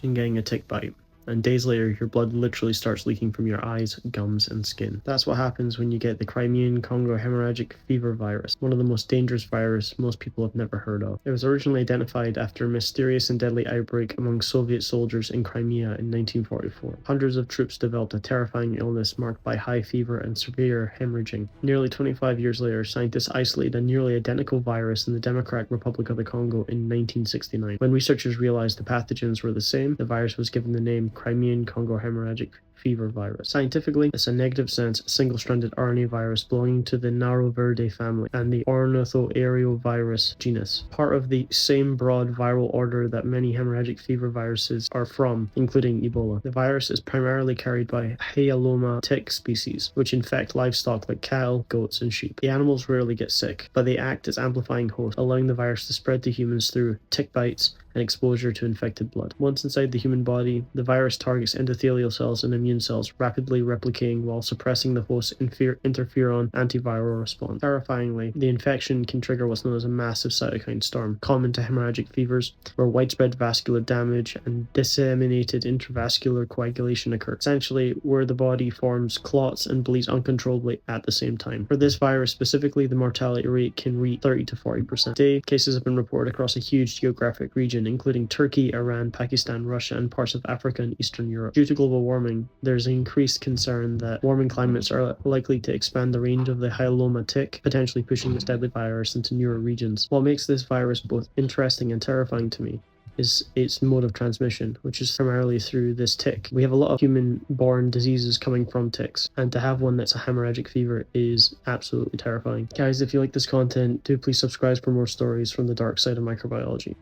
and getting a tick bite. And days later, your blood literally starts leaking from your eyes, gums, and skin. That's what happens when you get the Crimean Congo hemorrhagic fever virus, one of the most dangerous viruses most people have never heard of. It was originally identified after a mysterious and deadly outbreak among Soviet soldiers in Crimea in 1944. Hundreds of troops developed a terrifying illness marked by high fever and severe hemorrhaging. Nearly 25 years later, scientists isolated a nearly identical virus in the Democratic Republic of the Congo in 1969. When researchers realized the pathogens were the same, the virus was given the name Crimean Congo hemorrhagic fever virus. Scientifically, it's a negative-sense, single-stranded RNA virus belonging to the Norovirus family and the ornithoareovirus genus, part of the same broad viral order that many hemorrhagic fever viruses are from, including Ebola. The virus is primarily carried by Hyaloma tick species, which infect livestock like cattle, goats, and sheep. The animals rarely get sick, but they act as amplifying hosts, allowing the virus to spread to humans through tick bites and exposure to infected blood. Once inside the human body, the virus targets endothelial cells and immune cells, rapidly replicating while suppressing the host's interferon antiviral response. Terrifyingly, the infection can trigger what's known as a massive cytokine storm, common to hemorrhagic fevers, where widespread vascular damage and disseminated intravascular coagulation occur, essentially where the body forms clots and bleeds uncontrollably at the same time. For this virus specifically, the mortality rate can reach 30 to 40%. Today, cases have been reported across a huge geographic region, including Turkey, Iran, Pakistan, Russia, and parts of Africa and Eastern Europe. Due to global warming, there's increased concern that warming climates are likely to expand the range of the Hyaloma tick, potentially pushing this deadly virus into newer regions. What makes this virus both interesting and terrifying to me is its mode of transmission, which is primarily through this tick. We have a lot of human-borne diseases coming from ticks, and to have one that's a hemorrhagic fever is absolutely terrifying. Guys, if you like this content, do please subscribe for more stories from the dark side of microbiology.